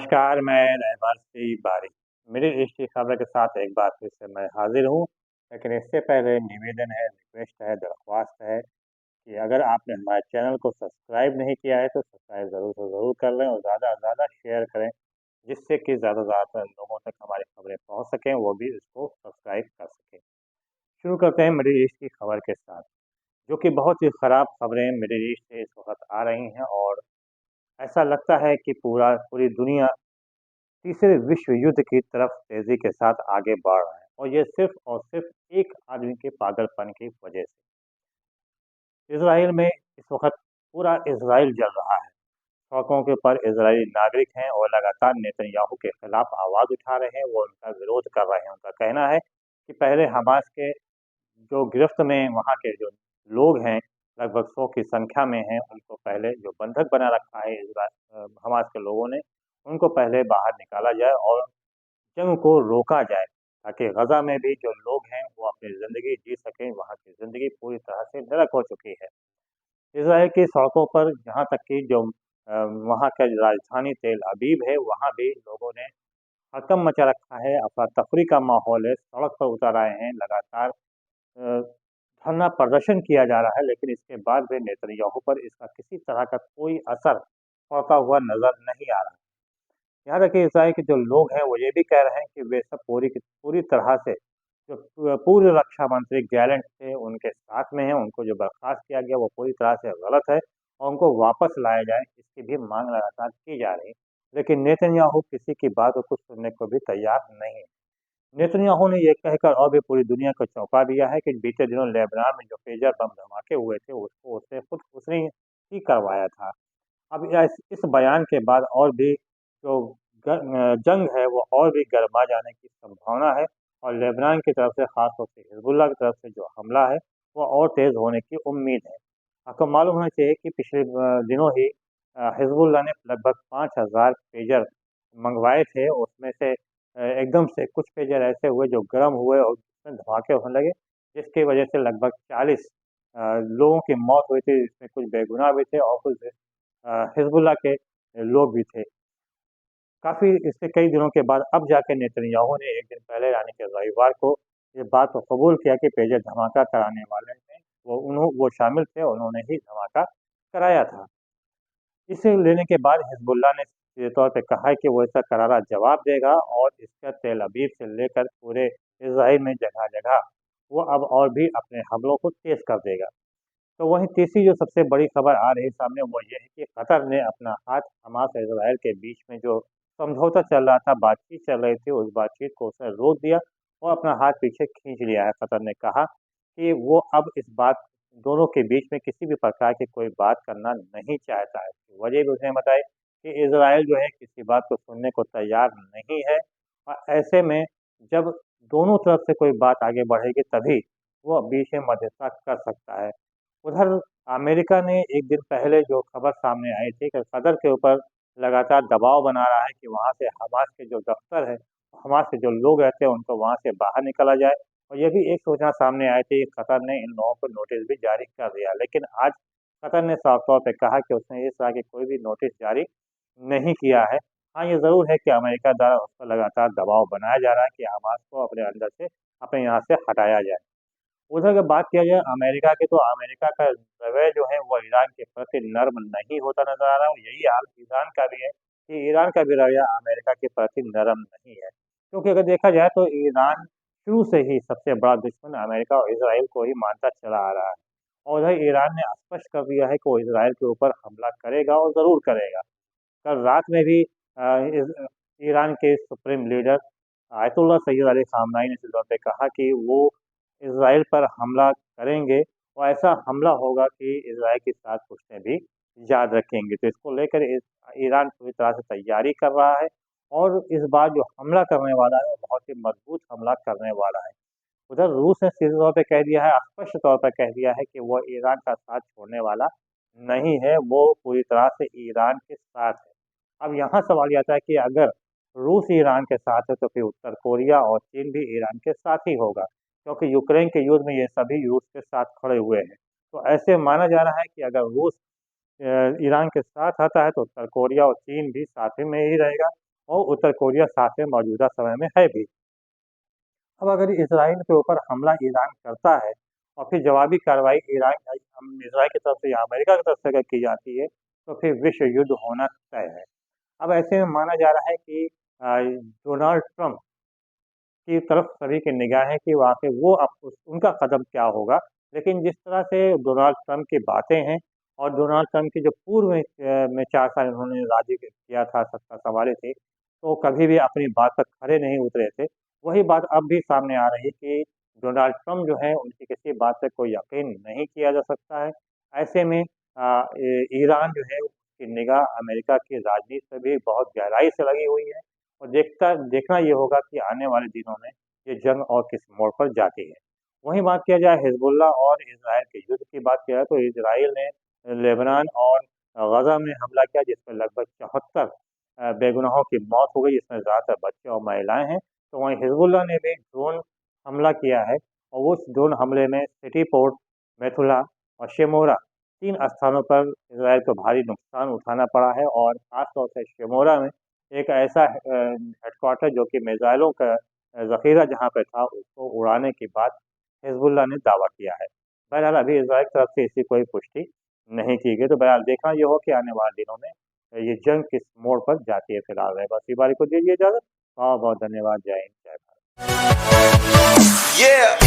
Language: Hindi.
नमस्कार, मैं रहमान सिंह बारी। मिडिल ईस्ट की खबर के साथ एक बार फिर से मैं हाज़िर हूँ। लेकिन इससे पहले निवेदन है, रिक्वेस्ट है, दरख्वास्त है कि अगर आपने हमारे चैनल को सब्सक्राइब नहीं किया है तो सब्सक्राइब ज़रूर से ज़रूर कर लें और ज़्यादा से ज़्यादा शेयर करें, जिससे कि ज़्यादा से ज़्यादा लोगों तक हमारी खबरें पहुँच सकें, वो भी इसको सब्सक्राइब कर सकें। शुरू करते हैं मिडिल ईस्ट की खबर के साथ, जो कि बहुत ही ख़राब खबरें मिडिल ईस्ट से इस वक़्त आ रही हैं और ऐसा लगता है कि पूरी दुनिया तीसरे विश्व युद्ध की तरफ तेजी के साथ आगे बढ़ रहा है और ये सिर्फ और सिर्फ एक आदमी के पागलपन की वजह से। इसराइल में इस वक्त पूरा इसराइल जल रहा है। सड़कों के ऊपर इसराइली नागरिक हैं और लगातार नेतन्याहू के खिलाफ आवाज उठा रहे हैं, वो उनका विरोध कर रहे हैं। उनका कहना है कि पहले हमास के जो गिरफ्त में वहाँ के जो लोग हैं, लगभग 100 की संख्या में हैं, उनको पहले जो बंधक बना रखा है हमास के लोगों ने, उनको पहले बाहर निकाला जाए और जंग को रोका जाए, ताकि गजा में भी जो लोग हैं वो अपनी ज़िंदगी जी सकें। वहाँ की ज़िंदगी पूरी तरह से नरक हो चुकी है। इसराइल की सड़कों पर यहाँ तक कि जो वहाँ का जो राजधानी तेल अबीब है, वहाँ भी लोगों ने हड़कंप मचा रखा है, अफरा-तफरी का माहौल है, सड़क पर उतर आए हैं, लगातार धरना प्रदर्शन किया जा रहा है, लेकिन इसके बाद भी नेतन्याहू पर इसका किसी तरह का कोई असर पड़ता हुआ नज़र नहीं आ रहा। यहाँ तक कि इसराइल के जो लोग हैं वो ये भी कह रहे हैं कि वे सब पूरी की पूरी तरह से जो पूर्व रक्षा मंत्री गैलेंट थे उनके साथ में हैं, उनको जो बर्खास्त किया गया वो पूरी तरह से गलत है और उनको वापस लाया जाए, इसकी भी मांग लगातार की जा रही है। लेकिन नेतन्याहू किसी की बात को कुछ सुनने को भी तैयार नहीं है। नेतन्याहू ने ये कहकर और भी पूरी दुनिया को चौंका दिया है कि बीते दिनों लेबनान में जो पेजर बम धमाके हुए थे उसको उससे खुद उसने ही करवाया था। अब इस बयान के बाद और भी जो जंग है वो और भी गरमा जाने की संभावना है और लेबनान की तरफ से ख़ास तौर से हिजबुल्लाह की तरफ से जो हमला है वो और तेज़ होने की उम्मीद है। आपको मालूम होना चाहिए कि पिछले दिनों ही हिजबुल्लाह ने लगभग 5,000 पेजर मंगवाए थे। उसमें से एकदम से कुछ पेजर ऐसे हुए जो गर्म हुए और उसमें धमाके होने लगे, जिसकी वजह से लगभग 40 लोगों की मौत हुई थी, जिसमें कुछ बेगुनाह भी थे और कुछ हिजबुल्लाह के लोग भी थे। काफ़ी इससे कई दिनों के बाद अब जाके नेतन्याहू ने 1 दिन पहले यानी कि रविवार को ये बात को कबूल किया कि पेजर धमाका कराने वाले में वो शामिल थे, उन्होंने ही धमाका कराया था। इसे लेने के बाद हिजबुल्लाह ने सीधे तौर पे कहा है कि वो इसका करारा जवाब देगा और इसका तेल अवीव से लेकर पूरे इज़राइल में जगह-जगह वो अब और भी अपने हमलों को तेज़ कर देगा। तो वहीं तीसरी जो सबसे बड़ी खबर आ रही है सामने वो ये है कि कतर ने अपना हाथ हमास और इज़राइल के बीच में जो समझौता चल रहा था, बातचीत चल रही थी, उस बातचीत को उसने रोक दिया और अपना हाथ पीछे खींच लिया है। कतर ने कहा कि वो अब इस बात दोनों के बीच में किसी भी प्रकार की कोई बात करना नहीं चाहता है। वजह भी उसने बताई कि इज़राइल जो है किसी बात को सुनने को तैयार नहीं है और ऐसे में जब दोनों तरफ से कोई बात आगे बढ़ेगी तभी वो बीच में मध्यस्थता कर सकता है। उधर अमेरिका ने 1 दिन पहले जो खबर सामने आई थी कि कतर के ऊपर लगातार दबाव बना रहा है कि वहाँ से हमास के जो दफ्तर है, हमास के जो लोग रहते हैं उनको वहाँ से बाहर निकाला जाए और ये भी एक सूचना सामने आई थी कि कतर ने इन लोगों को नोटिस भी जारी कर दिया। लेकिन आज कतर ने साफ तौर पे कहा कि उसने इस तरह की कोई भी नोटिस जारी नहीं किया है। हाँ, ये ज़रूर है कि अमेरिका द्वारा उस पर लगातार दबाव बनाया जा रहा है कि हमास को अपने अंदर से अपने यहाँ से हटाया जाए। उधर अगर बात किया जाए अमेरिका की, तो अमेरिका का रवैया जो है वो ईरान के प्रति नर्म नहीं होता नज़र आ रहा है और यही हाल ईरान का भी है कि ईरान का भी रवैया अमेरिका के प्रति नरम नहीं है। क्योंकि अगर देखा जाए तो ईरान शुरू से ही सबसे बड़ा दुश्मन अमेरिका और इज़राइल को ही मानता चला आ रहा है और उधर ईरान ने स्पष्ट कर दिया है कि वो इज़राइल के ऊपर हमला करेगा और ज़रूर करेगा। कल रात में भी ईरान के supreme leader Ayatollah Sayyed Ali Khamenei ने इस पे कहा कि वो इज़राइल पर हमला करेंगे और ऐसा हमला होगा कि इज़राइल की 7 पुश्तें भी याद रखेंगी। तो इसको लेकर ईरान पूरी तरह से तैयारी कर रहा है और इस बार जो हमला करने वाला है वो बहुत ही मजबूत हमला करने वाला है। उधर रूस ने सीधे तौर पे कह दिया है, स्पष्ट तौर पर कह दिया है कि वो ईरान का साथ छोड़ने वाला नहीं है, वो पूरी तरह से ईरान के साथ है। अब यहाँ सवाल ये आता है कि अगर रूस ईरान के साथ है तो फिर उत्तर कोरिया और चीन भी ईरान के साथ ही होगा, क्योंकि यूक्रेन के युद्ध में ये सभी रूस के साथ खड़े हुए हैं। तो ऐसे माना जा रहा है कि अगर रूस ईरान के साथ आता है तो उत्तर कोरिया और चीन भी साथ ही में ही रहेगा और उत्तर कोरिया साथ में मौजूदा समय में है भी। अब अगर इसराइल के ऊपर हमला ईरान करता है और फिर जवाबी कार्रवाई इसराइल की तरफ से या अमेरिका की तरफ से अगर की जाती है, तो फिर विश्व युद्ध होना तय है। अब ऐसे में माना जा रहा है कि डोनाल्ड ट्रंप की तरफ सभी की निगाहें कि वाक़ई वो अब उनका कदम क्या होगा। लेकिन जिस तरह से डोनाल्ड ट्रंप की बातें हैं और डोनाल्ड ट्रंप की जो पूर्व में 4 साल उन्होंने राज्य किया था, सत्ता सँभाली थी, तो कभी भी अपनी बात पर खरे नहीं उतरे थे। वही बात अब भी सामने आ रही है कि डोनाल्ड ट्रंप जो है, उनकी किसी बात पे कोई यकीन नहीं किया जा सकता है। ऐसे में ईरान जो है, उसकी निगाह अमेरिका की राजनीति से भी बहुत गहराई से लगी हुई है और देखना ये होगा कि आने वाले दिनों में ये जंग और किस मोड़ पर जाती है। वहीं बात किया जाए हिज़्बुल्लाह और इज़राइल के युद्ध की बात किया जाए तो इज़राइल ने लेबनान और गज़ा में हमला किया जिसमें लगभग 74 बेगुनाहों की मौत हो गई, जिसमें ज़्यादातर बच्चे और महिलाएँ हैं। तो वहीं हिज़्बुल्लाह ने भी ड्रोन हमला किया है और उस ड्रोन हमले में सिटी पोर्ट, मेथुला और शेमोरा 3 स्थानों पर इज़राइल को भारी नुकसान उठाना पड़ा है और ख़ास तौर से शेमोरा में एक ऐसा हेडक्वार्टर जो कि मिसाइलों का ज़ख़ीरा जहाँ पे था, उसको उड़ाने की बात हिज़्बुल्लाह ने दावा किया है। बहरहाल अभी इज़राइल की तरफ से इसकी कोई पुष्टि नहीं की गई, तो बहरहाल देखना ये हो कि आने वाले दिनों में ये जंग किस मोड़ पर जाती है फिलहाल। बस इस बारी को दीजिए इजाज़त। बहुत-बहुत धन्यवाद। जय हिंद, जय भारत। Yeah.